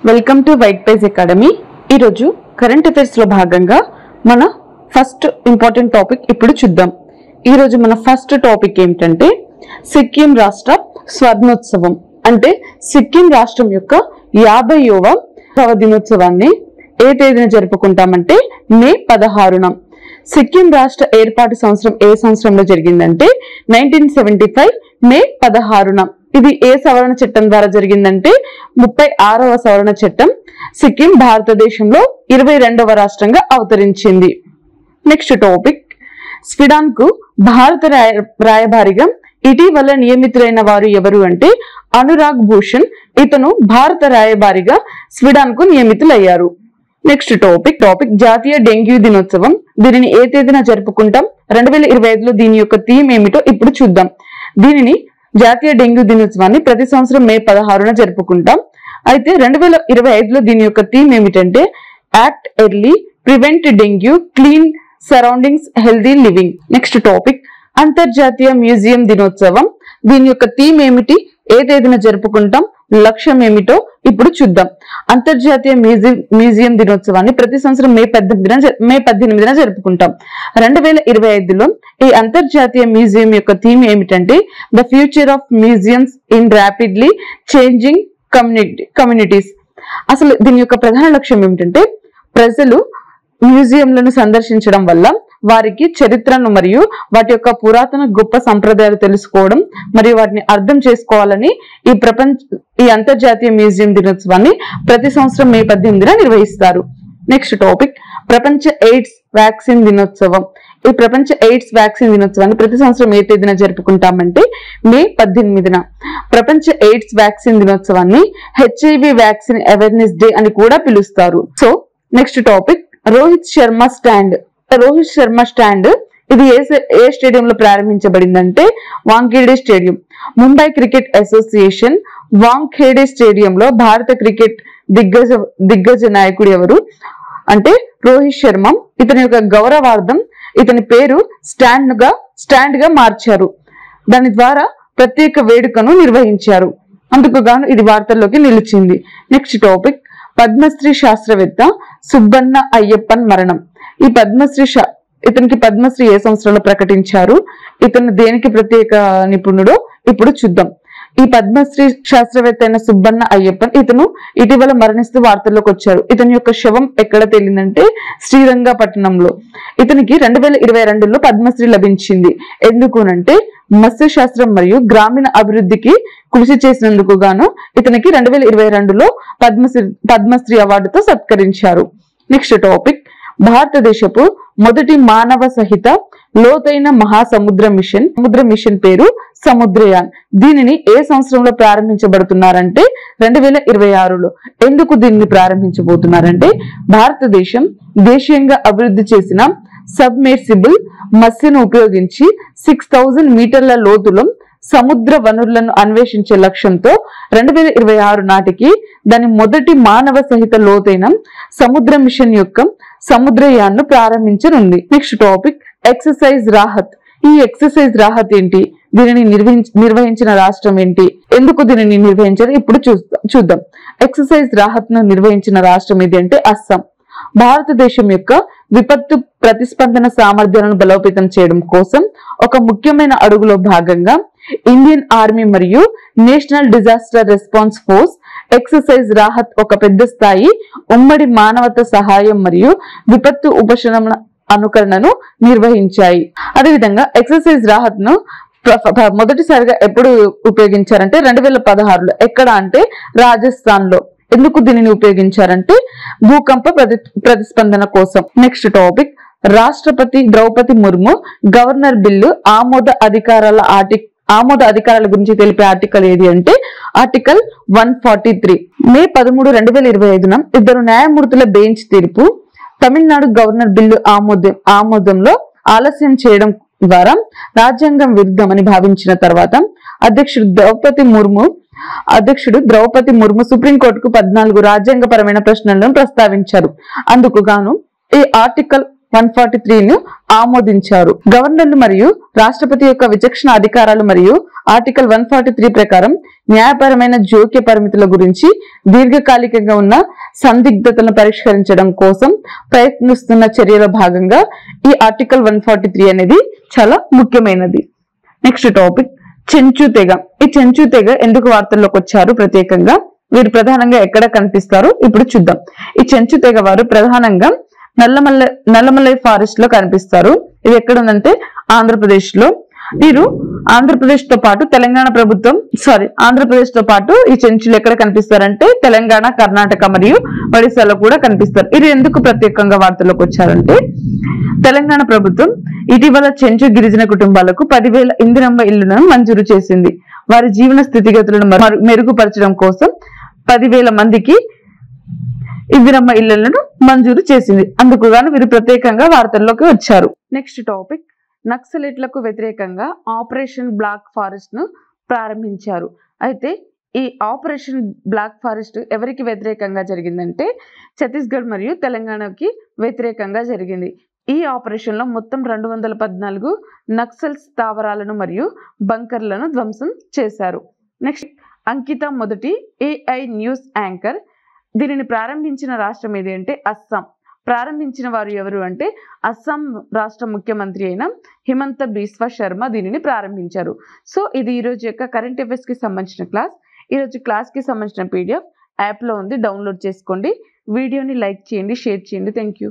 Welcome to white page academy. ఈరోజు current affairs లో భాగంగా మన ఫస్ట్ ఇంపార్టెంట్ టాపిక్ ఇప్పుడు చూద్దాం. ఈరోజు మన ఫస్ట్ టాపిక్ ఏమిటంటే సిక్కిం రాష్ట్ర స్వర్ణోత్సవం. అంటే సిక్కిం రాష్ట్రం యొక్క 50వ దినోత్సవాన్ని ఏ తేదీన జరుపుకుంటామంటే మే 16న. సిక్కిం రాష్ట్ర ఏర్పాటు సంవత్సరం ఏ సంవత్సరంలో జరిగిందంటే 1975 మే 16న. ఇది ఏ సవరణ చట్టం ద్వారా జరిగిందంటే 36వ సవరణ చట్టం. సిక్కిం భారతదేశంలో 22వ రాష్ట్రంగా అవతరించింది. నెక్స్ట్ టాపిక్, స్వీడన్ కు భారత రాయబారిగా ఇటీవల నియమితులైన వారు ఎవరు అంటే అనురాగ్ భూషణ్. ఇతను భారత రాయబారిగా స్వీడన్ కు నియమితులయ్యారు. నెక్స్ట్ టాపిక్ జాతీయ డెంగ్యూ దినోత్సవం. దీనిని ఏ తేదీన జరుపుకుంటాం? 2025లో దీని యొక్క థీమ్ ఏమిటో ఇప్పుడు చూద్దాం. దీనిని జాతీయ డెంగ్యూ దినోత్సవాన్ని ప్రతి సంవత్సరం మే 16న జరుపుకుంటాం. అయితే 2025లో దీని యొక్క థీమ్ ఏమిటంటే act early, prevent dengue, clean surroundings, healthy living. Next topic, అంతర్జాతీయ మ్యూజియం దినోత్సవం. దీని యొక్క థీమ్ ఏమిటి? ఏ తేదీన జరుపుకుంటాం? లక్ష్యం ఏమిటో ఇప్పుడు చూద్దాం. అంతర్జాతీయ మ్యూజియం దినోత్సవాన్ని ప్రతి సంవత్సరం మే 18న జరుపుకుంటాం. 2025లో ఈ అంతర్జాతీయ మ్యూజియం యొక్క థీమ్ ఏమిటంటే the future of museums in rapidly changing communities. అసలు దీని యొక్క ప్రధాన లక్ష్యం ఏమిటంటే ప్రజలు మ్యూజియంలను సందర్శించడం వల్ల వారికి చరిత్రను మరియు వాటి యొక్క పురాతన గొప్ప సంప్రదాయాలు తెలుసుకోవడం మరియు వాటిని అర్థం చేసుకోవాలని ఈ అంతర్జాతీయ మ్యూజియం దినోత్సవాన్ని ప్రతి సంవత్సరం మే 18న నిర్వహిస్తారు. నెక్స్ట్ టాపిక్, ప్రపంచ ఎయిడ్స్ వ్యాక్సిన్ దినోత్సవం. ఈ ప్రపంచ ఎయిడ్స్ వ్యాక్సిన్ దినోత్సవాన్ని ప్రతి సంవత్సరం ఏ తేదీన జరుపుకుంటామంటే మే 18న. ప్రపంచ ఎయిడ్స్ వ్యాక్సిన్ దినోత్సవాన్ని HIV వ్యాక్సిన్ అవేర్నెస్ డే అని కూడా పిలుస్తారు. So next topic, Rohit Sharma stand. ఇది ఏ స్టేడియంలో ప్రారంభించబడిందంటే Wankhede stadium. Mumbai cricket association Wankhede స్టేడియంలో భారత క్రికెట్ దిగ్గజ నాయకుడు ఎవరు అంటే రోహిత్ శర్మ. ఇతని యొక్క గౌరవార్థం ఇతని పేరు స్టాండ్ గా మార్చారు. దాని ద్వారా ప్రత్యేక వేడుకను నిర్వహించారు. అందుకు గాను ఇది వార్తల్లోకి నిలిచింది. నెక్స్ట్ టాపిక్, పద్మశ్రీ శాస్త్రవేత్త సుబ్బన్న అయ్యప్పన్ మరణం. ఈ ఇతనికి పద్మశ్రీ ఏ సంవత్సరంలో ప్రకటించారు? ఇతను దేనికి ప్రత్యేక నిపుణుడో ఇప్పుడు చూద్దాం. ఈ పద్మశ్రీ శాస్త్రవేత్త అయిన సుబ్బన్న అయ్యప్పన్ ఇతను ఇటీవల మరణిస్తూ వార్తల్లోకి వచ్చారు. ఇతని యొక్క శవం ఎక్కడ తేలిందంటే శ్రీరంగపట్నంలో. ఇతనికి 2022లో పద్మశ్రీ లభించింది. ఎందుకునంటే మత్స్యశాస్త్రం మరియు గ్రామీణ అభివృద్ధికి కృషి చేసినందుకు గాను ఇతనికి 2022లో పద్మశ్రీ అవార్డుతో సత్కరించారు. నెక్స్ట్ టాపిక్, భారతదేశపు మొదటి మానవ సహిత లోతైన మహాసముద్ర మిషన్ పేరు సముద్రయాన్. దీనిని ఏ సంవత్సరంలో ప్రారంభించబడుతున్నారంటే 2026లో. ఎందుకు దీన్ని ప్రారంభించబోతున్నారంటే భారతదేశం దేశీయంగా అభివృద్ధి చేసిన సబ్మెర్సిబుల్ మత్స్యను ఉపయోగించి 6000 మీటర్ల లోతులో సముద్ర వనరులను అన్వేషించే లక్ష్యంతో 2026 నాటికి దాని మొదటి మానవ సహిత లోతైన సముద్ర మిషన్ యొక్క సముద్రయాన్ను ప్రారంభించనుంది. Next topic, exercise Rahat. ఈ ఎక్సర్సైజ్ రాహత్ ఏంటి? దీనిని నిర్వహించిన రాష్ట్రం ఏంటి? ఎందుకు దీనిని నిర్వహించారు ఇప్పుడు చూద్దాం. ఎక్సర్సైజ్ రాహత్ ను నిర్వహించిన రాష్ట్రం ఏది అంటే అస్సాం. భారతదేశం యొక్క విపత్తు ప్రతిస్పందన సామర్థ్యాలను బలోపేతం చేయడం కోసం ఒక ముఖ్యమైన అడుగులో భాగంగా ఇండియన్ ఆర్మీ మరియు national disaster response force exercise Rahat ఒక పెద్ద స్థాయి ఉమ్మడి మానవతా సహాయం మరియు విపత్తు ఉపశమన అనుకరణను నిర్వహించాయి. అదేవిధంగా ఎక్సర్సైజ్ రాహత్ ను మొదటిసారిగా ఎప్పుడు ఉపయోగించారంటే 2016లో. ఎక్కడ అంటే రాజస్థాన్ లో. ఎందుకు దీనిని ఉపయోగించారంటే భూకంప ప్రతిస్పందన కోసం. నెక్స్ట్ టాపిక్, రాష్ట్రపతి ద్రౌపది ముర్ము గవర్నర్ బిల్లు ఆమోద అధికారాల గురించి తెలిపే ఆర్టికల్ ఏది అంటే ఆర్టికల్ 143. మే 13, 2025న 2 న్యాయమూర్తుల బెంచ్ తీర్పు తమిళనాడు గవర్నర్ బిల్లు ఆమోదంలో ఆలస్యం చేయడం ద్వారా రాజ్యాంగం విరుద్ధమని భావించిన తర్వాత అధ్యక్షుడు ద్రౌపది ముర్ము సుప్రీంకోర్టుకు 14 రాజ్యాంగపరమైన ప్రశ్నలను ప్రస్తావించారు. అందుకు గాను ఈ ఆర్టికల్ 143ను ఆమోదించారు. గవర్నర్లు మరియు రాష్ట్రపతి యొక్క విచక్షణ అధికారాలు మరియు ఆర్టికల్ 143 ప్రకారం న్యాయపరమైన జోక్య పరిమితుల గురించి దీర్ఘకాలికంగా ఉన్న సందిగ్ధతలను పరిష్కరించడం కోసం ప్రయత్నిస్తున్న చర్యల భాగంగా ఈ ఆర్టికల్ 143 అనేది చాలా ముఖ్యమైనది. నెక్స్ట్ టాపిక్ చెంచు తెగ. ఈ చెంచు తెగ ఎందుకు వార్తల్లోకి వచ్చారు ప్రత్యేకంగా, వీరు ప్రధానంగా ఎక్కడ కనిపిస్తారు ఇప్పుడు చూద్దాం. ఈ చెంచు తెగ వారు ప్రధానంగా నల్లమలై ఫారెస్ట్ లో కనిపిస్తారు. ఇది ఎక్కడ ఉందంటే ఆంధ్రప్రదేశ్ లో. వీరు ఆంధ్రప్రదేశ్ తో పాటు ఆంధ్రప్రదేశ్ తో పాటు ఈ చెంచులు ఎక్కడ కనిపిస్తారంటే తెలంగాణ, కర్ణాటక మరియు ఒడిశాలో కూడా కనిపిస్తారు. ఇది ఎందుకు ప్రత్యేకంగా వార్తల్లోకి వచ్చారంటే తెలంగాణ ప్రభుత్వం ఇటీవల చెంచు గిరిజన కుటుంబాలకు 10,000 ఇందిరమ్మ ఇళ్లను మంజూరు చేసింది. వారి జీవన స్థితిగతులను మెరుగుపరచడం కోసం 10,000 మందికి ఇందిరమ్మ ఇళ్లను మంజూరు చేసింది. అందుకు గాను వీరు ప్రత్యేకంగా వార్తల్లోకి వచ్చారు. నెక్స్ట్ టాపిక్ నక్సలైట్లకు వ్యతిరేకంగా ఆపరేషన్ బ్లాక్ ఫారెస్ట్ ను ప్రారంభించారు. అయితే ఈ ఆపరేషన్ బ్లాక్ ఫారెస్ట్ ఎవరికి వ్యతిరేకంగా జరిగిందంటే ఛత్తీస్గఢ్ మరియు తెలంగాణకి వ్యతిరేకంగా జరిగింది. ఈ ఆపరేషన్ లో మొత్తం 214 నక్సల్ స్థావరాలను మరియు బంకర్లను ధ్వంసం చేశారు. నెక్స్ట్ అంకిత మొదటి AI న్యూస్ యాంకర్. దీనిని ప్రారంభించిన రాష్ట్రం ఏది అంటే అస్సాం. ప్రారంభించిన వారు ఎవరు అంటే అస్సాం రాష్ట్ర ముఖ్యమంత్రి అయిన హిమంత బిస్వా శర్మ దీనిని ప్రారంభించారు. సో ఇది ఈరోజు యొక్క కరెంట్ అఫైర్స్ కి సంబంధించిన క్లాస్. ఈరోజు క్లాస్ కి సంబంధించిన PDF యాప్ లో ఉంది, డౌన్లోడ్ చేసుకోండి. వీడియోని లైక్ చేయండి, షేర్ చేయండి. Thank you.